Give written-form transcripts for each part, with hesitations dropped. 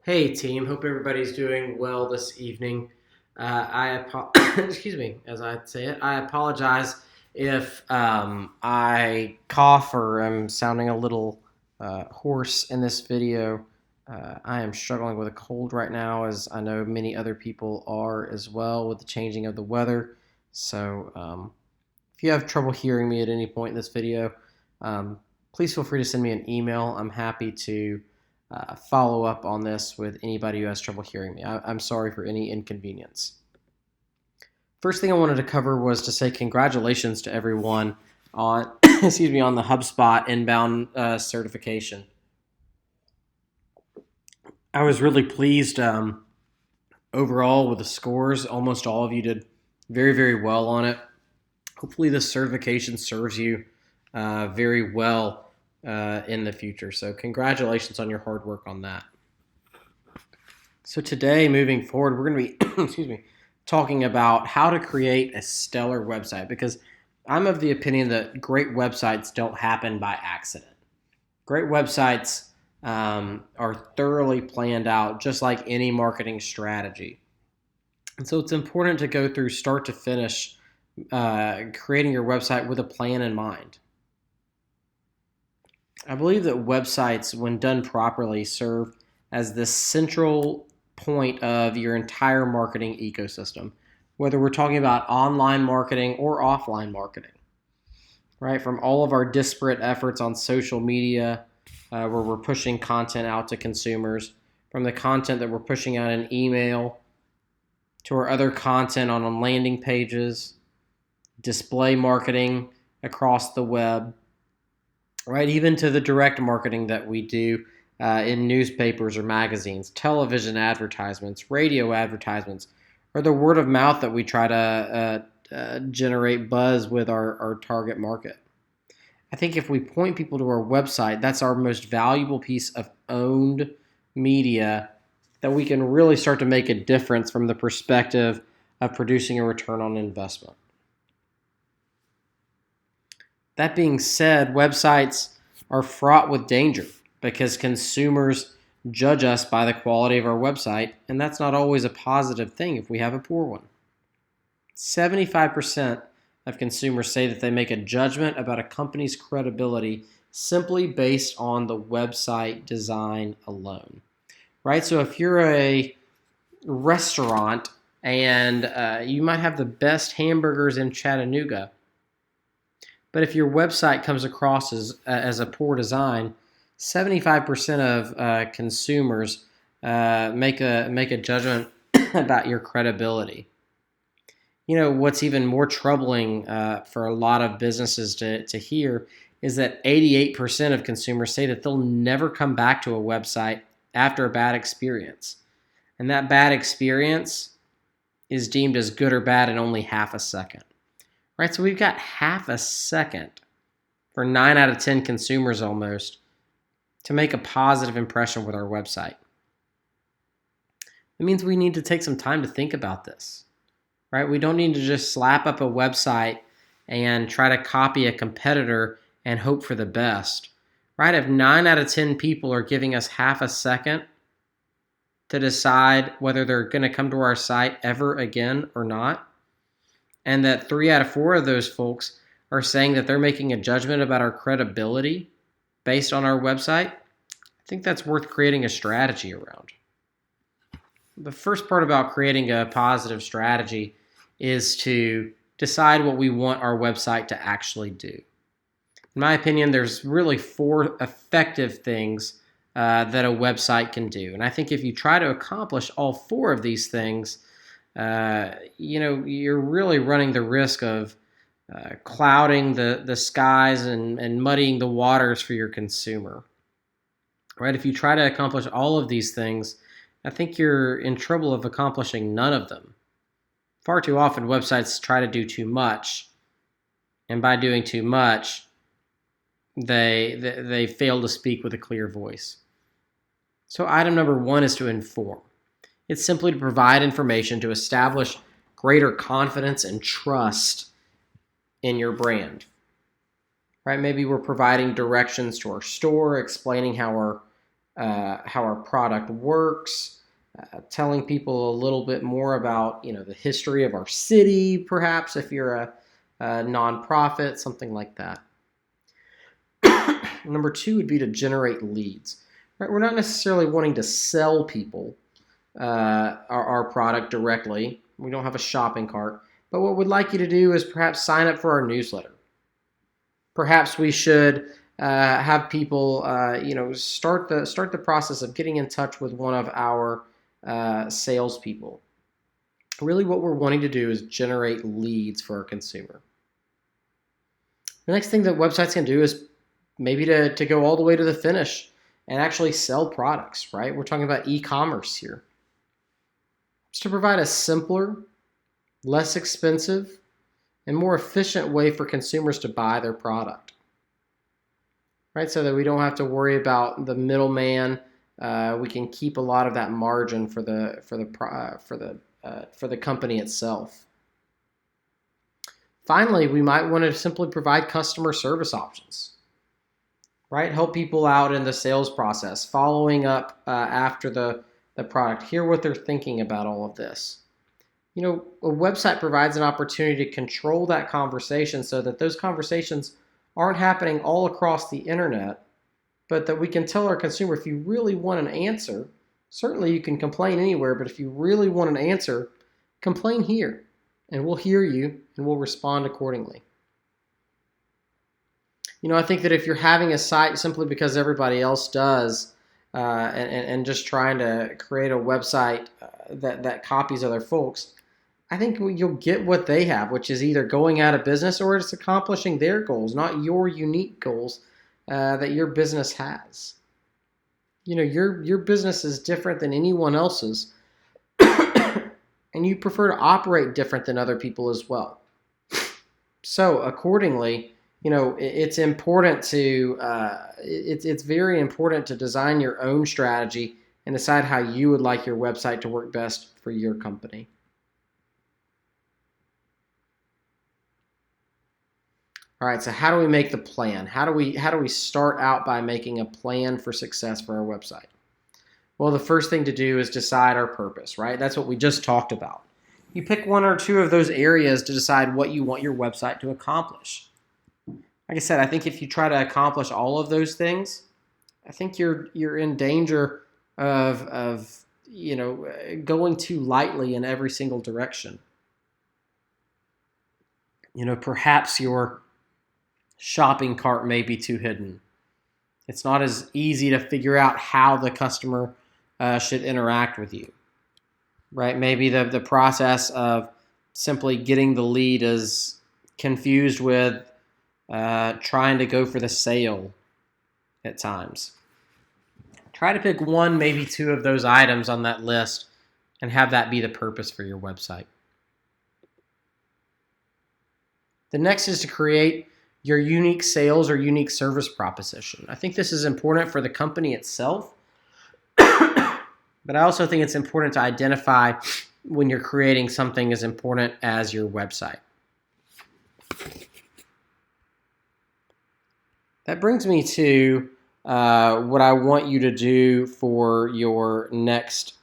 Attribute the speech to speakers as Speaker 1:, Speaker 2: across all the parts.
Speaker 1: Hey team, hope everybody's doing well this evening. Excuse me, as I say it, I apologize if I cough or am sounding a little hoarse in this video. I am struggling with a cold right now, as I know many other people are as well with the changing of the weather. So if you have trouble hearing me at any point in this video, um, please feel free to send me an email. I'm happy to follow up on this with anybody who has trouble hearing me. I'm sorry for any inconvenience. First thing I wanted to cover was to say congratulations to everyone on excuse me on the HubSpot inbound certification. I was really pleased overall with the scores. Almost all of you did very well on it. Hopefully this certification serves you very well in the future. So congratulations on your hard work on that. So today, moving forward, we're going to be excuse me, talking about how to create a stellar website, because I'm of the opinion that great websites don't happen by accident. Great websites are thoroughly planned out, just like any marketing strategy. And so it's important to go through start to finish creating your website with a plan in mind. I believe that websites, when done properly, serve as the central point of your entire marketing ecosystem, whether we're talking about online marketing or offline marketing, right? From all of our disparate efforts on social media, where we're pushing content out to consumers, from the content that we're pushing out in email, to our other content on landing pages, display marketing across the web, right? Even to the direct marketing that we do in newspapers or magazines, television advertisements, radio advertisements, or the word of mouth that we try to generate buzz with our target market. I think if we point people to our website, that's our most valuable piece of owned media that we can really start to make a difference from the perspective of producing a return on investment. That being said, websites are fraught with danger because consumers judge us by the quality of our website, and that's not always a positive thing if we have a poor one. 75% of consumers say that they make a judgment about a company's credibility simply based on the website design alone, right? So if you're a restaurant and you might have the best hamburgers in Chattanooga, but if your website comes across as a poor design, 75% of consumers make a judgment about your credibility. You know, what's even more troubling for a lot of businesses to hear is that 88% of consumers say that they'll never come back to a website after a bad experience. And that bad experience is deemed as good or bad in only half a second. Right, so we've got half a second for 9 out of 10 consumers almost to make a positive impression with our website. It means we need to take some time to think about this, right? We don't need to just slap up a website and try to copy a competitor and hope for the best, right? If 9 out of 10 people are giving us half a second to decide whether they're going to come to our site ever again or not, and that 3 out of 4 of those folks are saying that they're making a judgment about our credibility based on our website, I think that's worth creating a strategy around. The first part about creating a positive strategy is to decide what we want our website to actually do. In my opinion, there's really 4 effective things that a website can do. And I think if you try to accomplish all 4 of these things, you're really running the risk of clouding the skies and muddying the waters for your consumer. Right? If you try to accomplish all of these things, I think you're in trouble of accomplishing none of them. Far too often, websites try to do too much, and by doing too much, they fail to speak with a clear voice. So item number 1 is to inform. It's simply to provide information to establish greater confidence and trust in your brand. Right? Maybe we're providing directions to our store, explaining how our how our product works, telling people a little bit more about the history of our city, perhaps if you're a nonprofit, something like that. Number two would be to generate leads. Right? We're not necessarily wanting to sell people our product directly. We don't have a shopping cart. But what we'd like you to do is perhaps sign up for our newsletter. Perhaps we should have people, start the process of getting in touch with one of our salespeople. Really, what we're wanting to do is generate leads for our consumer. The next thing that websites can do is maybe to go all the way to the finish and actually sell products, right? We're talking about e-commerce here. It's to provide a simpler, less expensive, and more efficient way for consumers to buy their product, right? So that we don't have to worry about the middleman. We can keep a lot of that margin for the company itself. Finally, we might want to simply provide customer service options, right? Help people out in the sales process, following up after the product, hear what they're thinking about all of this. A website provides an opportunity to control that conversation so that those conversations aren't happening all across the internet, but that we can tell our consumer, if you really want an answer, certainly you can complain anywhere, but if you really want an answer, complain here, and we'll hear you and we'll respond accordingly. I think that if you're having a site simply because everybody else does, and just trying to create a website that copies other folks, I think you'll get what they have, which is either going out of business or it's accomplishing their goals, not your unique goals that your business has. Your business is different than anyone else's, and you prefer to operate different than other people as well. So accordingly, it's important to it's very important to design your own strategy and decide how you would like your website to work best for your company. All right, so how do we make the plan? How do we start out by making a plan for success for our website? Well, the first thing to do is decide our purpose, right? That's what we just talked about. You pick one or two of those areas to decide what you want your website to accomplish. Like I said, I think if you try to accomplish all of those things, I think you're in danger of going too lightly in every single direction. Perhaps your shopping cart may be too hidden. It's not as easy to figure out how the customer should interact with you, right? Maybe the process of simply getting the lead is confused with trying to go for the sale at times. Try to pick one, maybe two of those items on that list and have that be the purpose for your website. The next is to create your unique sales or unique service proposition. I think this is important for the company itself, but I also think it's important to identify when you're creating something as important as your website. That brings me to what I want you to do for your next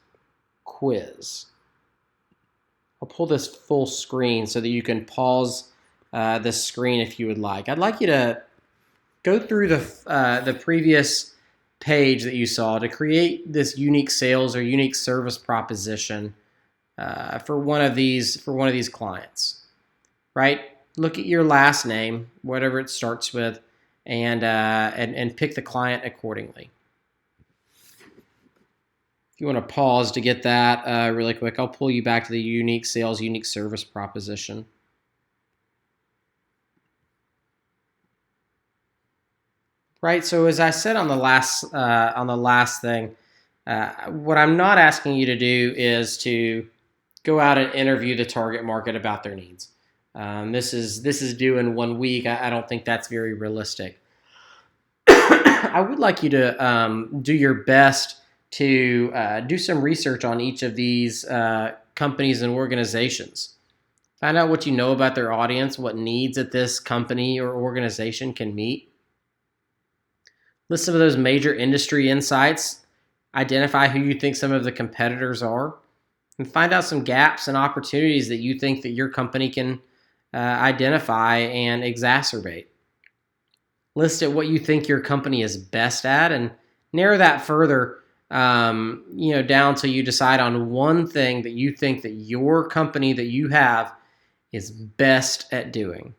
Speaker 1: quiz. I'll pull this full screen so that you can pause this screen if you would like. I'd like you to go through the previous page that you saw to create this unique sales or unique service proposition for one of these clients. Right? Look at your last name, whatever it starts with, and pick the client accordingly. If you want to pause to get that really quick, I'll pull you back to the unique sales, unique service proposition. Right. So as I said on the last thing, what I'm not asking you to do is to go out and interview the target market about their needs. This is due in 1 week. I don't think that's very realistic. I would like you to do your best to do some research on each of these companies and organizations. Find out what you know about their audience, what needs that this company or organization can meet. List some of those major industry insights, identify who you think some of the competitors are, and find out some gaps and opportunities that you think that your company can identify and exacerbate. List at what you think your company is best at and narrow that further down till you decide on one thing that you think that your company that you have is best at doing.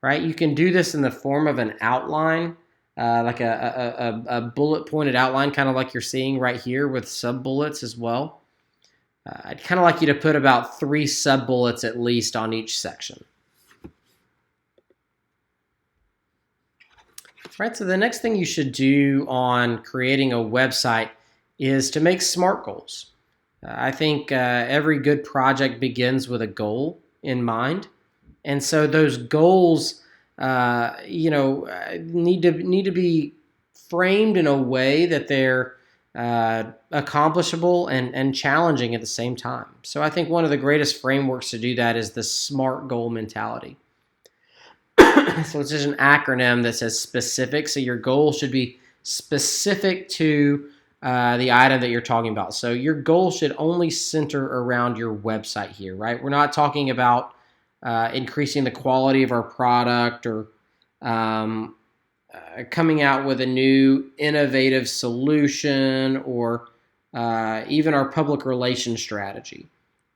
Speaker 1: Right? You can do this in the form of an outline, like a bullet pointed outline, kind of like you're seeing right here with sub bullets as well. I'd kind of like you to put about 3 sub bullets at least on each section. Right, so the next thing you should do on creating a website is to make SMART goals. I think every good project begins with a goal in mind, and so those goals, need to be framed in a way that they're accomplishable and challenging at the same time. So I think one of the greatest frameworks to do that is the SMART goal mentality. So it's just an acronym that says specific. So your goal should be specific to the item that you're talking about. So your goal should only center around your website here, right? We're not talking about increasing the quality of our product or coming out with a new innovative solution or even our public relations strategy,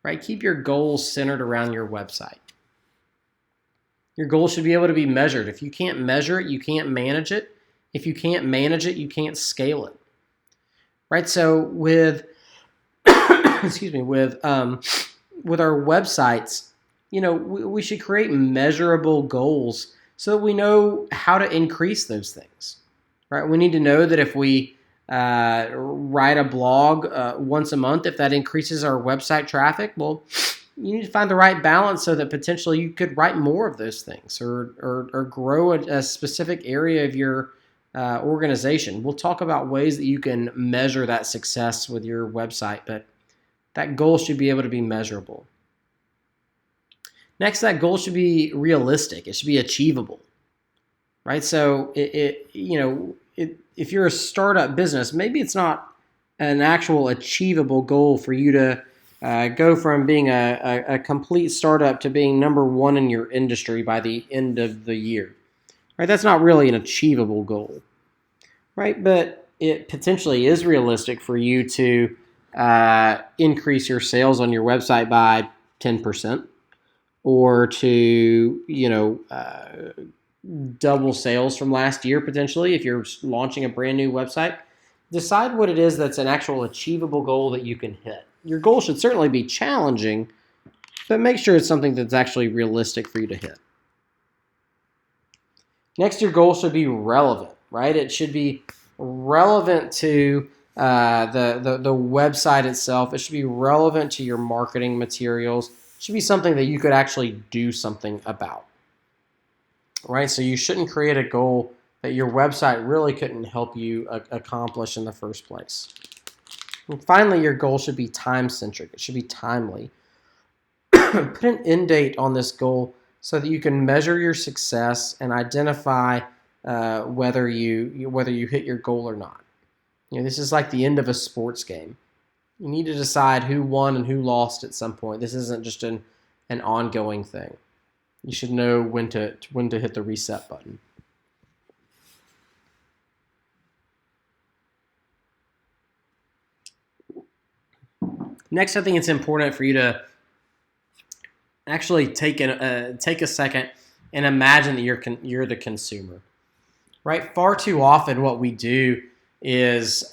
Speaker 1: right? Keep your goals centered around your website. Your goal should be able to be measured. If you can't measure it, you can't manage it. If you can't manage it, you can't scale it. Right? So with with our websites, we should create measurable goals so that we know how to increase those things. Right? We need to know that if we write a blog once a month, if that increases our website traffic, well, you need to find the right balance so that potentially you could write more of those things or grow a specific area of your organization. We'll talk about ways that you can measure that success with your website, but that goal should be able to be measurable. Next, that goal should be realistic. It should be achievable, right? So if you're a startup business, maybe it's not an actual achievable goal for you to go from being a complete startup to being number one in your industry by the end of the year. Right? That's not really an achievable goal. Right? But it potentially is realistic for you to increase your sales on your website by 10% or to, double sales from last year potentially if you're launching a brand new website. Decide what it is that's an actual achievable goal that you can hit. Your goal should certainly be challenging, but make sure it's something that's actually realistic for you to hit. Next, your goal should be relevant, right? It should be relevant to the website itself. It should be relevant to your marketing materials. It should be something that you could actually do something about, right? So you shouldn't create a goal that your website really couldn't help you accomplish in the first place. And finally, your goal should be time-centric. It should be timely. Put an end date on this goal so that you can measure your success and identify whether you hit your goal or not. This is like the end of a sports game. You need to decide who won and who lost at some point. This isn't just an ongoing thing. You should know when to hit the reset button. Next, I think it's important for you to actually take a second and imagine that you're the consumer, right? Far too often, what we do is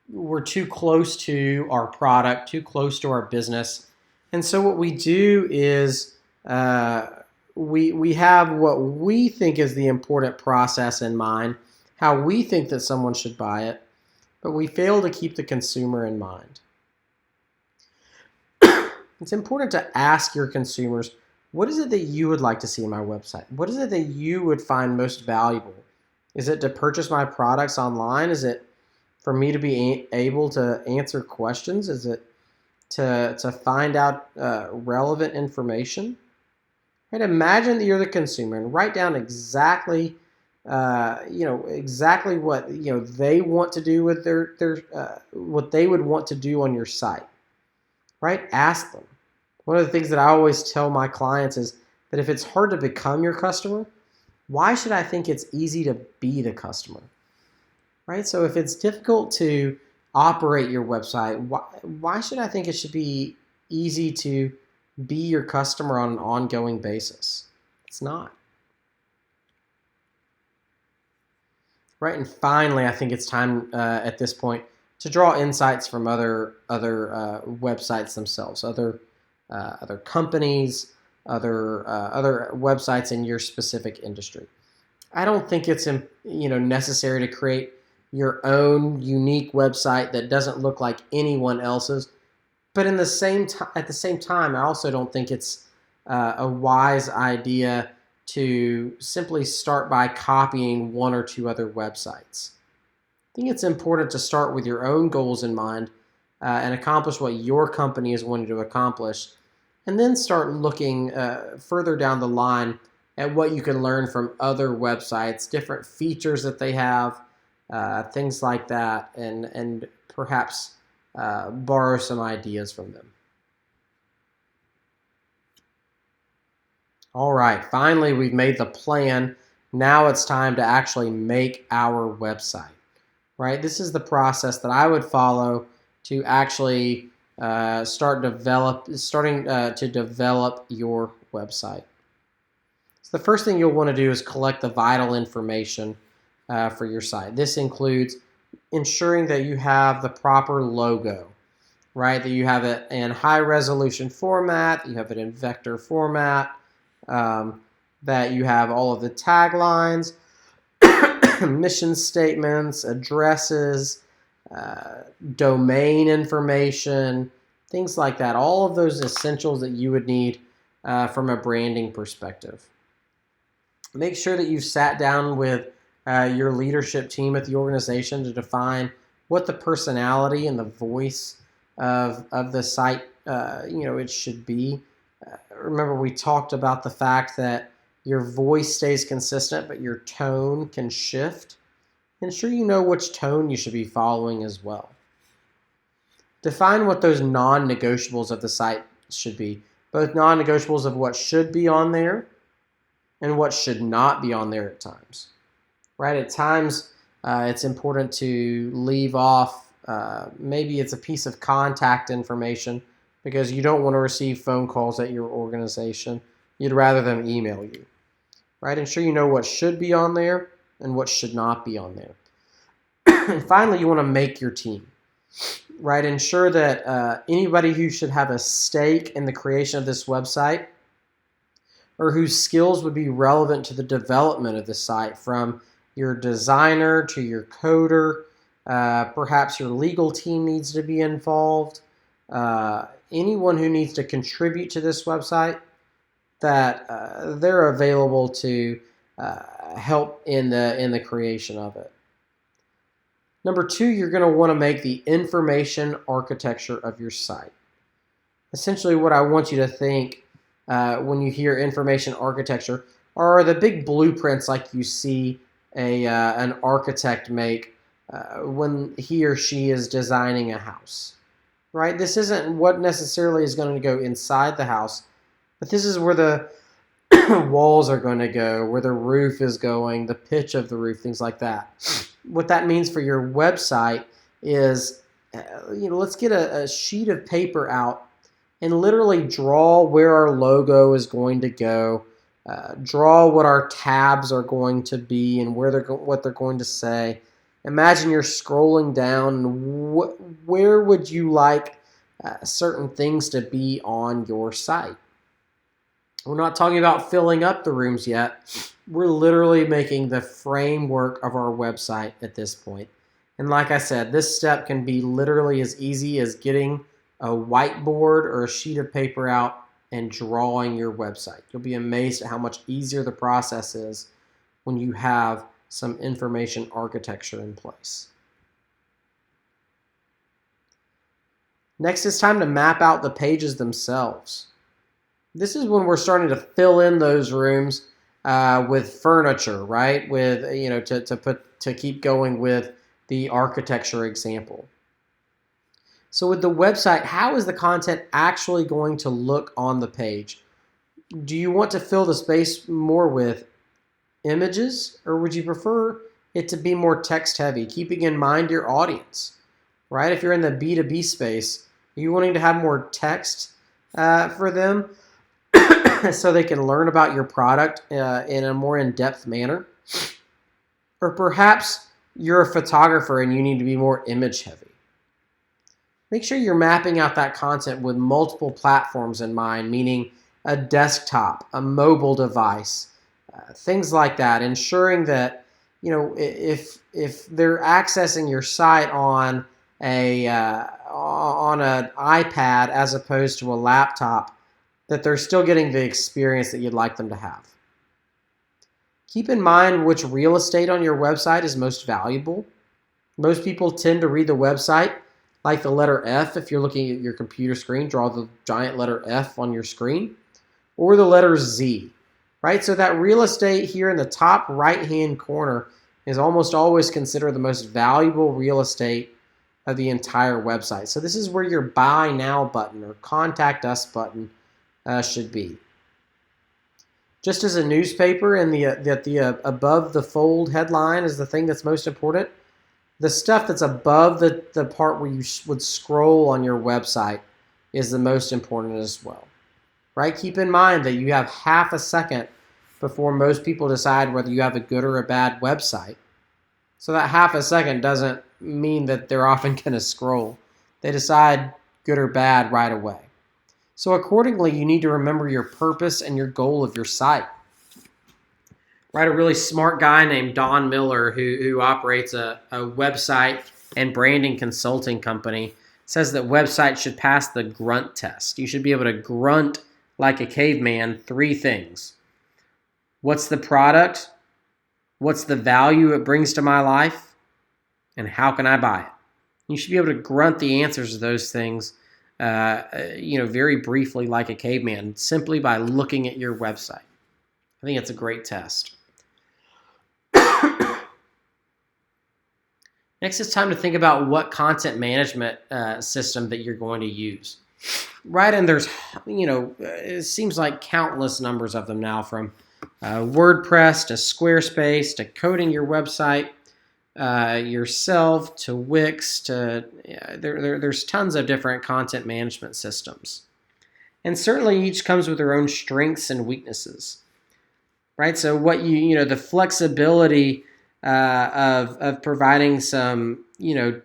Speaker 1: we're too close to our product, too close to our business, and so what we do is we have what we think is the important process in mind, how we think that someone should buy it, but we fail to keep the consumer in mind. It's important to ask your consumers, what is it that you would like to see on my website? What is it that you would find most valuable? Is it to purchase my products online? Is it for me to be able to answer questions? Is it to find out relevant information? Right? Imagine that you're the consumer and write down exactly exactly what they want to do with their what they would want to do on your site, right? Ask them. One of the things that I always tell my clients is that if it's hard to become your customer, why should I think it's easy to be the customer, right? So if it's difficult to operate your website, why should I think it should be easy to be your customer on an ongoing basis? It's not. Right, and finally, I think it's time at this point to draw insights from other websites themselves, other companies, other websites in your specific industry. I don't think it's necessary to create your own unique website that doesn't look like anyone else's. But at the same time, I also don't think it's a wise idea to simply start by copying one or two other websites. I think it's important to start with your own goals in mind and accomplish what your company is wanting to accomplish, and then start looking further down the line at what you can learn from other websites, different features that they have, things like that, and perhaps borrow some ideas from them. All right, finally, we've made the plan. Now it's time to actually make our website, right? This is the process that I would follow to actually starting to develop your website. So the first thing you'll want to do is collect the vital information for your site. This includes ensuring that you have the proper logo, right? That you have it in high resolution format, you have it in vector format, that you have all of the taglines, mission statements, addresses, domain information, things like that. All of those essentials that you would need from a branding perspective. Make sure that you've sat down with your leadership team at the organization to define what the personality and the voice of the site it should be. Remember, we talked about the fact that your voice stays consistent, but your tone can shift. Ensure you know which tone you should be following as well. Define what those non-negotiables of the site should be, both non-negotiables of what should be on there and what should not be on there at times. Right? At times, it's important to leave off, maybe it's a piece of contact information because you don't want to receive phone calls at your organization. You'd rather them email you. Right? Ensure you know what should be on there and what should not be on there. And finally, you want to make your team. Right? Ensure that anybody who should have a stake in the creation of this website or whose skills would be relevant to the development of the site, from your designer to your coder, perhaps your legal team needs to be involved. Anyone who needs to contribute to this website, that they're available to help in the creation of it. Number 2, you're going to want to make the information architecture of your site. Essentially, what I want you to think when you hear information architecture are the big blueprints like you see an architect make when he or she is designing a house. Right? This isn't what necessarily is going to go inside the house, but this is where the walls are going to go, where the roof is going, the pitch of the roof, things like that. What that means for your website is, let's get a sheet of paper out and literally draw where our logo is going to go, draw what our tabs are going to be and what they're going to say. Imagine you're scrolling down, and where would you like certain things to be on your site? We're not talking about filling up the rooms yet. We're literally making the framework of our website at this point. And like I said, this step can be literally as easy as getting a whiteboard or a sheet of paper out and drawing your website. You'll be amazed at how much easier the process is when you have some information architecture in place. Next, it's time to map out the pages themselves. This is when we're starting to fill in those rooms with furniture, right? With to keep going with the architecture example. So with the website, how is the content actually going to look on the page? Do you want to fill the space more with images, or would you prefer it to be more text heavy, keeping in mind your audience, right? If you're in the B2B space, are you wanting to have more text for them so they can learn about your product in a more in-depth manner? Or perhaps you're a photographer and you need to be more image heavy. Make sure you're mapping out that content with multiple platforms in mind, meaning a desktop, a mobile device, things like that, ensuring that if they're accessing your site on an iPad as opposed to a laptop, that they're still getting the experience that you'd like them to have. Keep in mind which real estate on your website is most valuable. Most people tend to read the website like the letter F. If you're looking at your computer screen, draw the giant letter F on your screen, or the letter Z, right? So that real estate here in the top right-hand corner is almost always considered the most valuable real estate of the entire website. So this is where your Buy Now button or Contact Us button should be. Just as a newspaper and the above the fold headline is the thing that's most important, the stuff that's above the part where you would scroll on your website is the most important as well, right? Keep in mind that you have half a second before most people decide whether you have a good or a bad website. So that half a second doesn't mean that they're often going to scroll. They decide good or bad right away. So accordingly, you need to remember your purpose and your goal of your site. Right, a really smart guy named Don Miller who operates a website and branding consulting company says that websites should pass the grunt test. You should be able to grunt like a caveman 3 things. What's the product? What's the value it brings to my life? And how can I buy it? You should be able to grunt the answers to those things very briefly like a caveman simply by looking at your website. I think it's a great test. Next, it's time to think about what content management system that you're going to use. Right, and there's, it seems like countless numbers of them now, from WordPress to Squarespace to coding your website yourself to Wix to there's tons of different content management systems, and certainly each comes with their own strengths and weaknesses. Right, so what the flexibility of providing some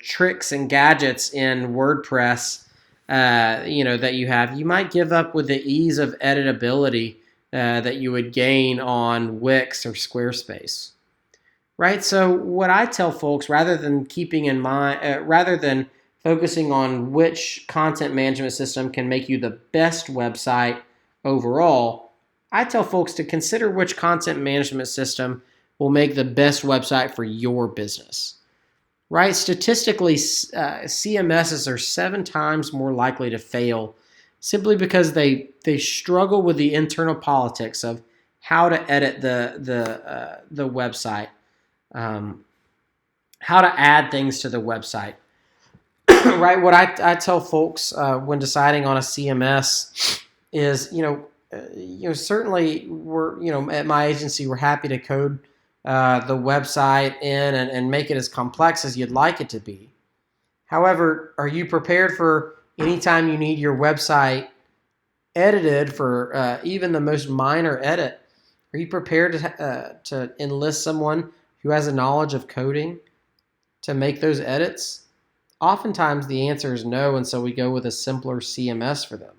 Speaker 1: tricks and gadgets in WordPress that you might give up with the ease of editability that you would gain on Wix or Squarespace. Right, so what I tell folks, rather than focusing on which content management system can make you the best website overall, I tell folks to consider which content management system will make the best website for your business. Right? Statistically, CMSs are 7 times more likely to fail simply because they struggle with the internal politics of how to edit the website, how to add things to the website. Right? What I tell folks when deciding on a CMS is, certainly we're, at my agency, we're happy to code the website in and make it as complex as you'd like it to be. However, are you prepared for any time you need your website edited for even the most minor edit? Are you prepared to enlist someone who has a knowledge of coding to make those edits? Oftentimes the answer is no, and so we go with a simpler CMS for them.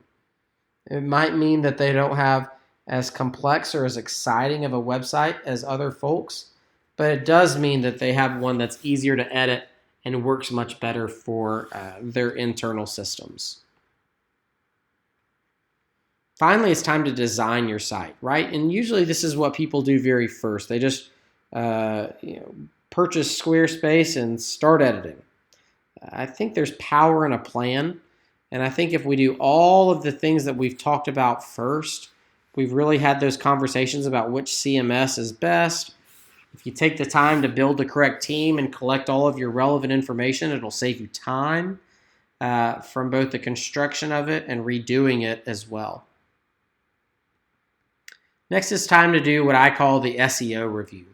Speaker 1: It might mean that they don't have as complex or as exciting of a website as other folks, but it does mean that they have one that's easier to edit and works much better for their internal systems. Finally, it's time to design your site, right? And usually this is what people do very first. They just purchase Squarespace and start editing. I think there's power in a plan, and I think if we do all of the things that we've talked about first, We've really had those conversations about which CMS is best. If you take the time to build the correct team and collect all of your relevant information, it'll save you time from both the construction of it and redoing it as well. Next, it's time to do what I call the SEO review.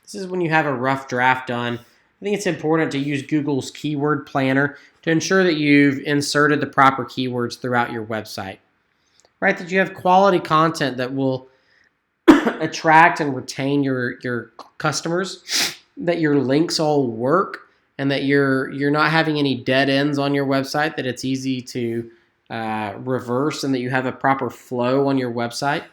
Speaker 1: This is when you have a rough draft done. I think it's important to use Google's keyword planner to ensure that you've inserted the proper keywords throughout your website, right? That you have quality content that will attract and retain your customers, that your links all work, and that you're not having any dead ends on your website, that it's easy to reverse, and that you have a proper flow on your website.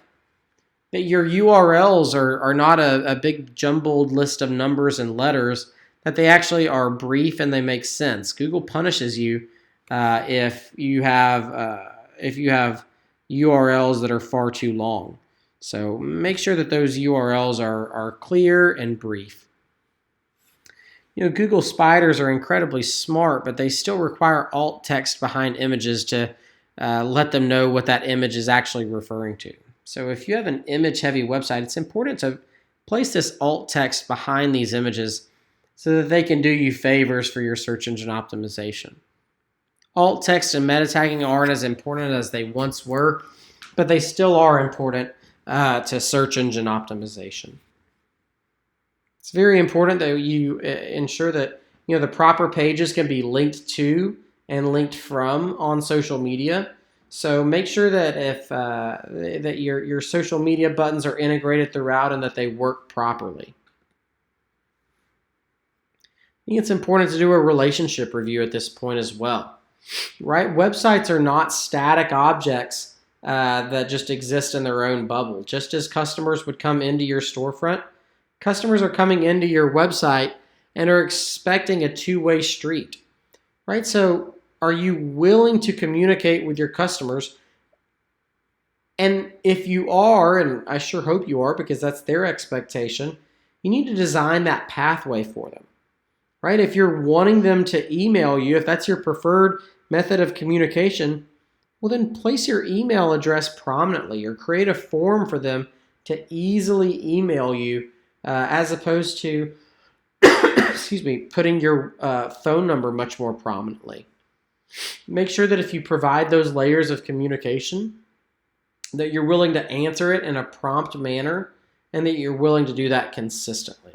Speaker 1: That your URLs are not a big jumbled list of numbers and letters, that they actually are brief and they make sense. Google punishes you if you have URLs that are far too long. So make sure that those URLs are clear and brief. Google spiders are incredibly smart, but they still require alt text behind images to let them know what that image is actually referring to. So if you have an image-heavy website, it's important to place this alt text behind these images so that they can do you favors for your search engine optimization. Alt text and meta tagging aren't as important as they once were, but they still are important to search engine optimization. It's very important that you ensure that the proper pages can be linked to and linked from on social media. So make sure that if that your social media buttons are integrated throughout and that they work properly. I think it's important to do a relationship review at this point as well, right? Websites are not static objects that just exist in their own bubble. Just as customers would come into your storefront, customers are coming into your website and are expecting a two-way street, right? So are you willing to communicate with your customers? And if you are, and I sure hope you are because that's their expectation, you need to design that pathway for them, right? If you're wanting them to email you, if that's your preferred method of communication, well then place your email address prominently or create a form for them to easily email you as opposed to, putting your phone number much more prominently. Make sure that if you provide those layers of communication, that you're willing to answer it in a prompt manner and that you're willing to do that consistently.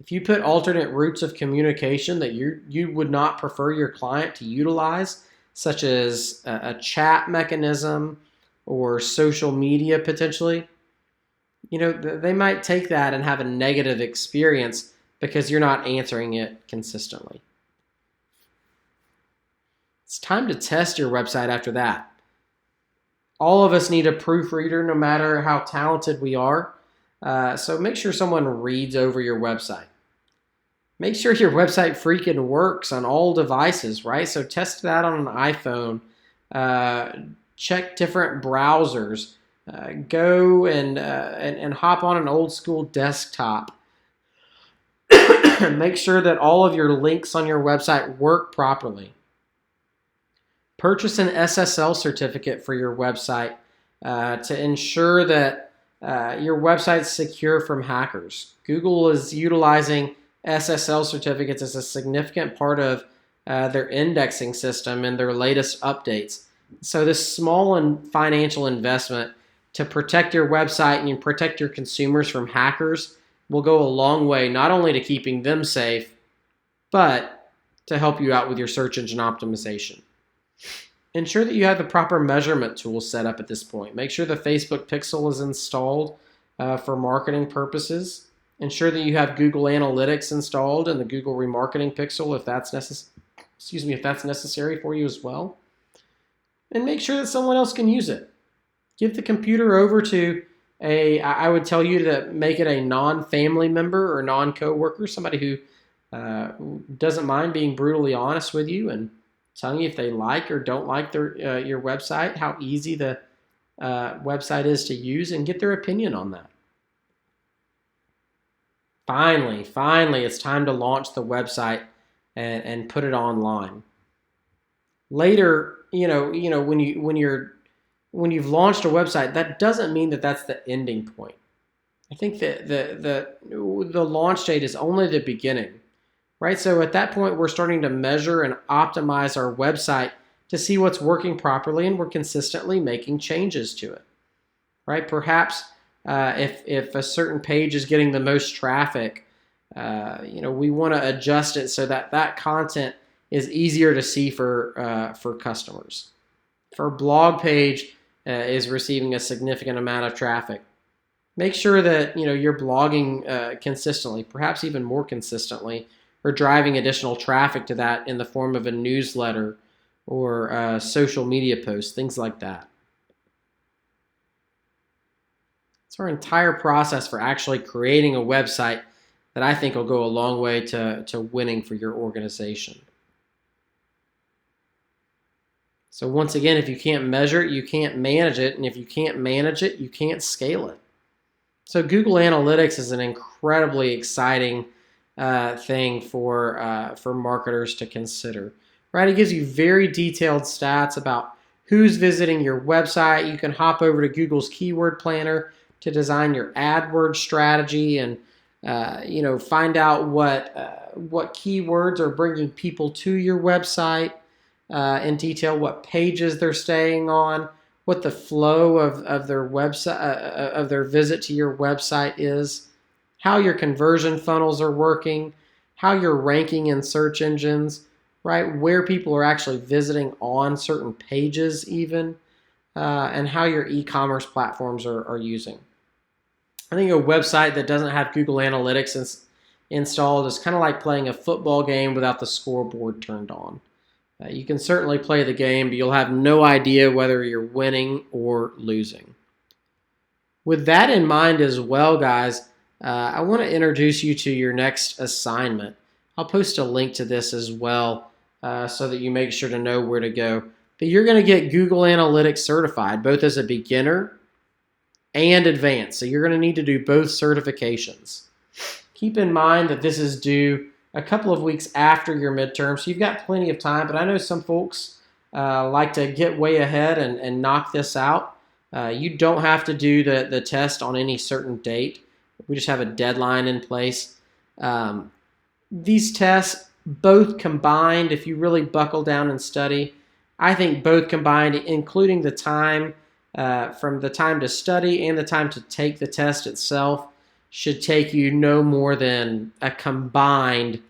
Speaker 1: If you put alternate routes of communication that you would not prefer your client to utilize, such as a chat mechanism or social media potentially, they might take that and have a negative experience because you're not answering it consistently. It's time to test your website after that. All of us need a proofreader no matter how talented we are. So make sure someone reads over your website. Make sure your website freaking works on all devices, right? So test that on an iPhone. Check different browsers. Go and hop on an old school desktop. Make sure that all of your links on your website work properly. Purchase an SSL certificate for your website to ensure that your website's secure from hackers. Google is utilizing SSL certificates as a significant part of their indexing system and their latest updates. So this small and financial investment to protect your website and protect your consumers from hackers will go a long way, not only to keeping them safe, but to help you out with your search engine optimization. Ensure that you have the proper measurement tools set up at this point. Make sure the Facebook Pixel is installed for marketing purposes. Ensure that you have Google Analytics installed and the Google Remarketing Pixel if that's necessary for you as well. And make sure that someone else can use it. Give the computer over to I would tell you to make it a non-family member or non-coworker, somebody who doesn't mind being brutally honest with you and telling you if they like or don't like your website, how easy the website is to use, and get their opinion on that. Finally, it's time to launch the website and put it online. Later, when you're when you've launched a website, that doesn't mean that that's the ending point. I think that the launch date is only the beginning, right? So at that point, we're starting to measure and optimize our website to see what's working properly, and we're consistently making changes to it, right? Perhaps if a certain page is getting the most traffic, we want to adjust it so that that content is easier to see for customers. If our blog page is receiving a significant amount of traffic, make sure that you're blogging consistently, perhaps even more consistently, or driving additional traffic to that in the form of a newsletter or social media posts, things like that. It's our entire process for actually creating a website that I think will go a long way to winning for your organization. So once again, if you can't measure it, you can't manage it. And if you can't manage it, you can't scale it. So Google Analytics is an incredibly exciting thing for marketers to consider. Right? It gives you very detailed stats about who's visiting your website. You can hop over to Google's Keyword Planner to design your AdWords strategy and find out what keywords are bringing people to your website in detail, what pages they're staying on, what the flow of their website of their visit to your website is, how your conversion funnels are working, how you're ranking in search engines, right? Where people are actually visiting on certain pages even, and how your e-commerce platforms are using. I think a website that doesn't have Google Analytics installed is kind of like playing a football game without the scoreboard turned on. You can certainly play the game, but you'll have no idea whether you're winning or losing. With that in mind as well, guys, I want to introduce you to your next assignment. I'll post a link to this as well so that you make sure to know where to go. But you're going to get Google Analytics certified, both as a beginner and advanced. So you're going to need to do both certifications. Keep in mind that this is due a couple of weeks after your midterm, so you've got plenty of time, but I know some folks like to get way ahead and knock this out. You don't have to do the test on any certain date. We just have a deadline in place. These tests, both combined, if you really buckle down and study, I think both combined, including the time from the time to study and the time to take the test itself, should take you no more than a combined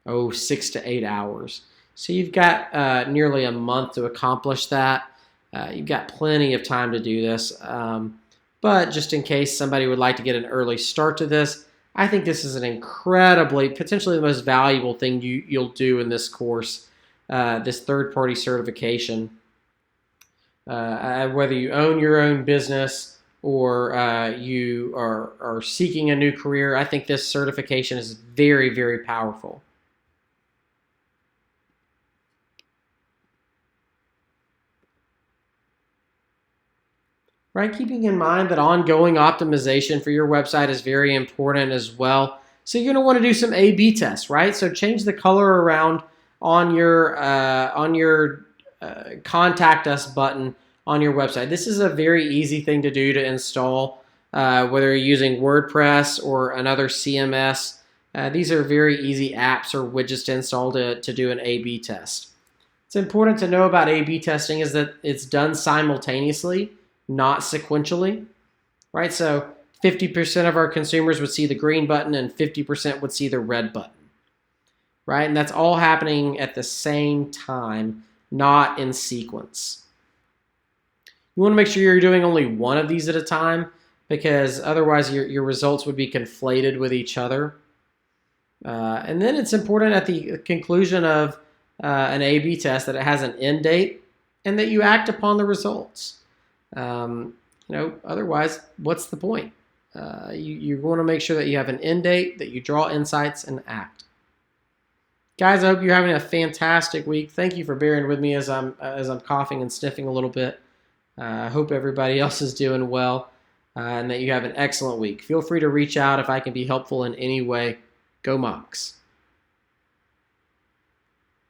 Speaker 1: 6 to 8 hours. So you've got nearly a month to accomplish that. You've got plenty of time to do this. But just in case somebody would like to get an early start to this, I think this is an incredibly, potentially the most valuable thing you'll do in this course, this third-party certification. Whether you own your own business or you are seeking a new career, I think this certification is very, very powerful. Right, keeping in mind that ongoing optimization for your website is very important as well. So you're going to want to do some A/B tests, right? So change the color around on your contact us button on your website. This is a very easy thing to do to install, whether you're using WordPress or another CMS. These are very easy apps or widgets to install to do an A/B test. It's important to know about A/B testing is that it's done simultaneously, not sequentially, right? So 50% of our consumers would see the green button and 50% would see the red button, right? And that's all happening at the same time, not in sequence. You want to make sure you're doing only one of these at a time because otherwise your results would be conflated with each other. And then it's important at the conclusion of an A/B test that it has an end date and that you act upon the results. Otherwise, what's the point? You want to make sure that you have an end date, that you draw insights, and act. Guys, I hope you're having a fantastic week. Thank you for bearing with me as I'm coughing and sniffing a little bit. I hope everybody else is doing well and that you have an excellent week. Feel free to reach out if I can be helpful in any way. Go Mocs.